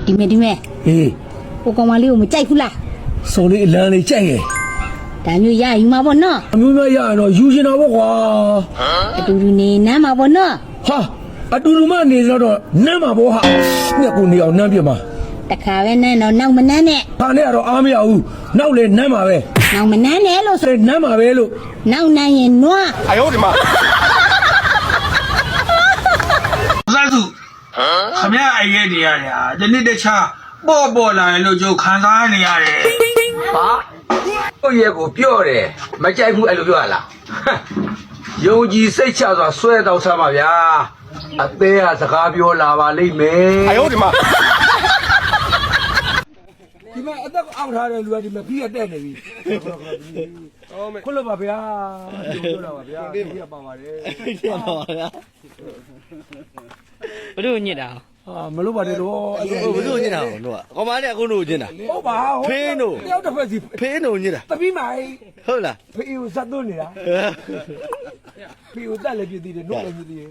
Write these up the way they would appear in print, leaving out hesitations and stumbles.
ဒီမဲ့ဟေးဟိုကောင်မလေးကိုမကြိုက်ဘူးလားစော်လေးအလန်းလေးကြိုက်ရဲ့ဒါမျိုးရယူမှာပေါ့နော်အမျိုးမျိုးရရင်တော့ယူရှင်တော့ပေါ့ကွာအတူတူနေနမ်းမှာပေါ့နော်ဟာအတူတူမှနေတော့နမ်းမှာပေါ့ဟာညက်ကိုနေအောင်နမ်းပြမှာတခါပဲနမ်းတော့နောက်မနမ်းနဲ့ဟာနဲ့ကတော့အားမရဘူးနောက်လေနမ်းမှာပဲနောက်မနမ်းနဲ့လို့ဆိုနမ်းမှာပဲလို့နောက်နမ်းရင်နွား哎呦我的妈သစုခမရအိုက်ရဲ့နေရတယ်ဟာဒီနေ့တခြားပေါ်လာရင်လို့ကြိုခံစားနေရတယ်ဟာကိုယ့်ရဲ့ကိုပြော့တယ်မကြိုက်ဘူးအဲ့လိုပြောရလားယုံကြည်စိတ်ချစွာဆွဲတော့စားပါဗျာအသေးဟာစကားပြောလာပါလိမ့်မယ်哎呦我的妈ဒီမှာအသက်အောက်ထားတဲ့လူကဒီမှာပြီးရတက်နေပြီခွလို့ပါဗျာပြောတာပါဗျာဒီကပါပါတယ်ပါပါဗျာဘလို့ညစ်တာဟာမလို့ပါတယ်လို့ဘလို့ညစ်တာလို့ကောင်မလေးအခုတို့ညစ်တာဟုတ်ပါဖေးတို့တယောက်တစ်ဖက်စီဖေးတို့ညစ်တာတပီးမိုင်ဟုတ်လားဖေးကိုဇတ်သွင်းနေတာဖေးကိုတက်လည်းပြည့်သေးတယ်နှုတ်လည်းပြည့်သေးတယ်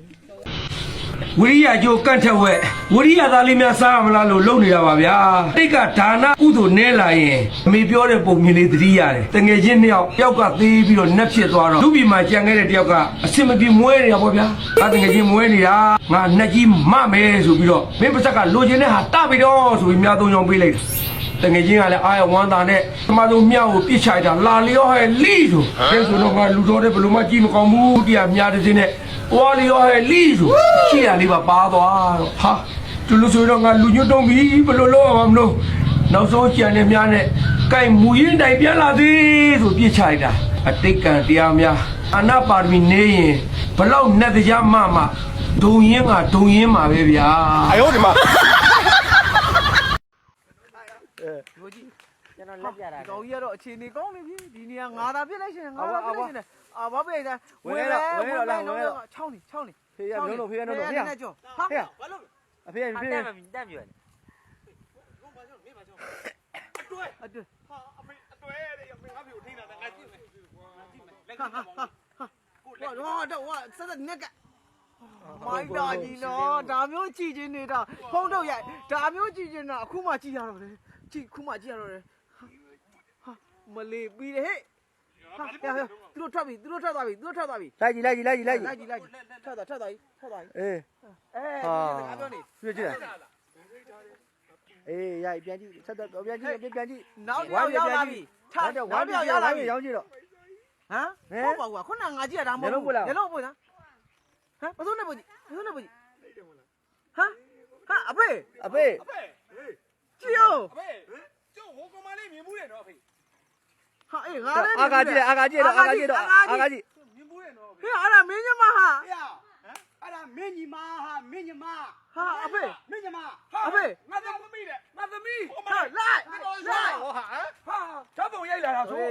ဝိရိယကြိုကန့်ထက်ဝက်ဝိရိယသားလေးများစားမလားလို့လုပ်နေတာပါဗျာတိတ်ကဒါနကုသိုလ်နဲလာရင်အမေပြောတဲ့ပုံမြင်လေးသတိရတယ်တငယ်ချင်းနှစ်ယောက်တယောက်ကသေးပြီးတော့နှက်ဖြစ်သွားတော့လူပြည်မှာကြံခဲ့တဲ့တယောက်ကအစင်မပြေမွဲနေတာပေါ့ဗျာဒါတငယ်ချင်းမွဲနေတာငါနှက်ကြီးမမယ်ဆိုပြီးတော့မင်းပါဇက်ကလိုချင်တဲ့ဟာတပြီးတော့ဆိုပြီးများသုံးချောင်းပေးလိုက်တယ်တငယ်ချင်းကလည်းအားရဝမ်းသာနဲ့သမားတို့မြောက်ကိုပြစ်ချလိုက်တာလာလျောဟဲ့လိဆိုအဲဆိုတော့ငါလူတော်တဲ့ဘလို့မှကြည့်မကောင်းဘူးတရားများတဲ့စင်းနဲ့ဝါလျောဟဲ့လိဆိုကြည့်ရလေးပါပါသွားတော့ဟာသူလူဆိုတော့ငါလူညွတ်တုံးပြီဘလို့လို့အောင်မလို့နောက်ဆုံးကြံနေများနဲ့ကြိုက်မူရင်းတိုင်ပြန်လာသေးဆိုပြစ်ချလိုက်တာအတိတ်ကံတရားများအနာပါရမီနေရင်ဘလောက်နဲ့တရားမှဒုံရင်ကဒုံရင်မှာပဲဗျာ哎呦我的妈ကိုကြီးကျွန်တော်လက်ပြတာကောင်ကြီးကတော့အခြေအနေကောင်းနေပြီဒီနေရာငါသာပြစ်လိုက်ရှင်ငါသာပြစ်လိုက်ရှင်အာဘာပဲလဲဝဲတော့ချောင်းနေဖေးရမျိုးလို့ဖေးရမျိုးလို့ဖေးရကြောဟာဘာလို့အဖေးဖေးတက်ပြီတက်ပြီအတွဲဟာအမေအတွဲတဲ့အမေငါ့ကိုထိနေတာငါကြည့်မယ်လက်ကတော့ဆက်နက်ကမိုက်တာကြီးနော်ဒါမျိုးကြည့်ချင်းနေတာဖုံးတော့ရိုက်ဒါမျိုးကြည့်ချင်းတာအခုမှကြည့်ရတော့လေကြည့်ခုမှကြည့်ရတော့လေဟာမလေးပြီးတယ်ဟဲ့ဟာသူတို့ထွက်သွားပြီလိုက်ကြည့်လိုက်ထွက်သွားအေးငါပြောနေပြည့်ကြည့်အေးရိုက်ပြန်ကြည့်ဆက်တော့ပြန်ကြည့်နောက်ရောက်လာပြီဝမ်းပြောင်းရောက်လာပြီရောင်းကြည့်တော့ဟမ်ဟုတ်ပါဘူးခုနငါကြည့်ရတာမဟုတ်ဘူးညလုံးပွင့်လားဟမ်ပစုံနဲ့ပွင့်ဟာအဖေကြည့်အောင်အဖေကျုပ်ဟိုကောင်မလေးမြင်မှုတယ်နော်အဖေဟာအေးငါလည်းအာကာကြည့်မြင်မှုတယ်နော်ဟဲ့အဲ့ဒါမင်းညမဟာအဲ့ဒါမင်းညီမဟာမင်းညီမဟာအဖေမင်းညီမအဖေငါသမီးတဲ့ငါသမီးဟာလိုက်ဟာဓာတ်ပုံရိုက်လာတာဆိုဟ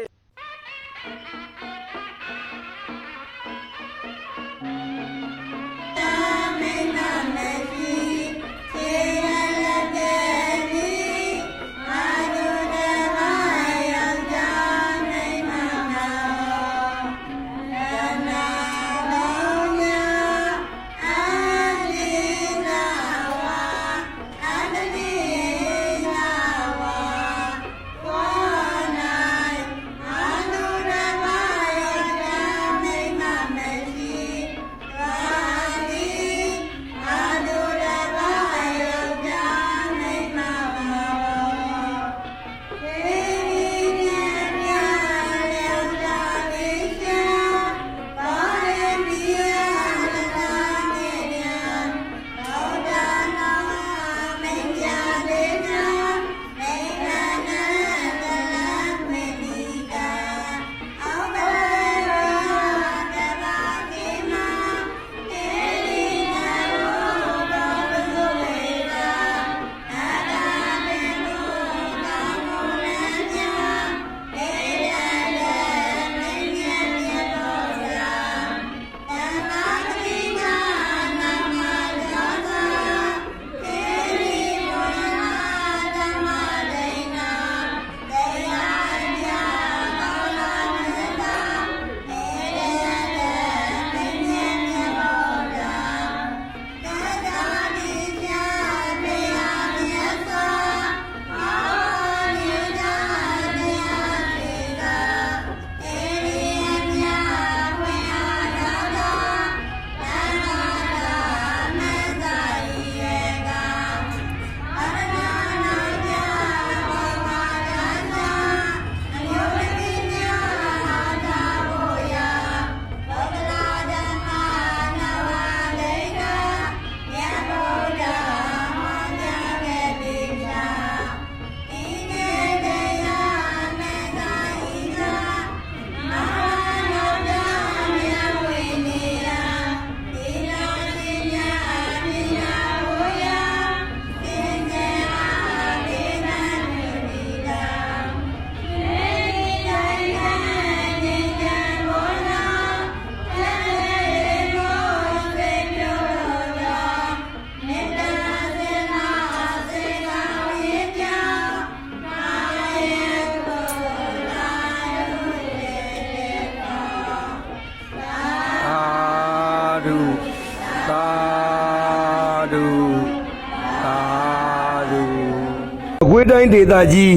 ကွေးတိုင်းဒေသကြီး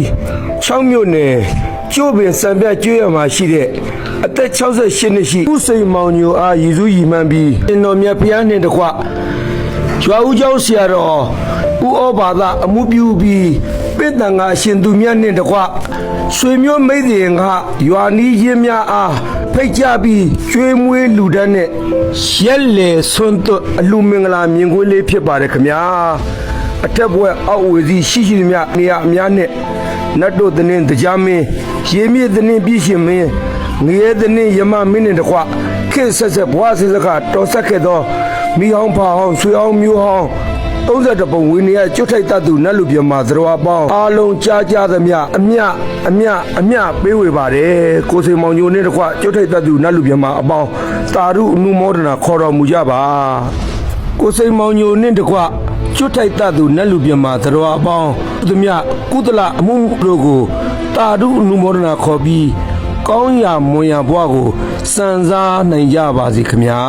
6မြို့နယ်ကျိုးပင်စံပြကျွေးရမှာရှိတဲ့အသက်68နှစ်ရှိဦးစိန်မောင်ညိုအားရည်စူးရည်မှန်းပြီးရှင်တော်မြတ်ဘုရားနှင့်တကွကျွာဦးကျောင်းဆရာတော်ဦးဩဘာသာအမှုပြုပြီးပိတံငါရှင်သူမြတ်နှင့်တကွရွှေမျိုးမိတ်ရင်ကရွာနီးရင်းများအားဖိတ်ကြပြီးကျွေးမွေးလူဒန်းနဲ့ရက်လေဆွန်းသွတ်အလူမင်္ဂလာမြင်ကွင်းလေးဖြစ်ပါတယ်ခင်ဗျာအထက်ဘွဲအောက်ဝေစီရှိရှိမြနေရအများနဲ့နတ်တို့တင်းတရားမင်းရေမြင့်တင်းပြည်ရှင်မင်းငရဲတင်းယမမင်းနဲ့တကွခေတ်ဆက်ဆက်ဘွားဆက်ဆက်ကတော်ဆက်ခဲ့သောမိဟောင်းဖာဟောင်းရွှေဟောင်းမျိုးဟောင်း30ပုံဝင်းနေရကျွတ်ထိုက်တတ်သူနတ်လူပြမှာသရဝပေါင်းအားလုံးကြားသမျှအမြပေးဝေပါတယ်ကိုစိန်မောင်ညိုနဲ့တကွကျွတ်ထိုက်တတ်သူနတ်လူပြမှာအပေါင်းတာရုအနုမောဒနာခေါ်တော်မူကြပါကိုစိန်မောင်ညိုနဲ့တကွကျွတ်ထိုက်တတ်သူနတ်လူပြမှာသရဝပေါင်းသူမြကုသလအမှုတို့ကိုတာရုအနုမောဒနာခေါ်ပြီးကောင်းရာမွန်ရာဘွားကိုစံစားနိုင်ကြပါစေခင်ဗျာ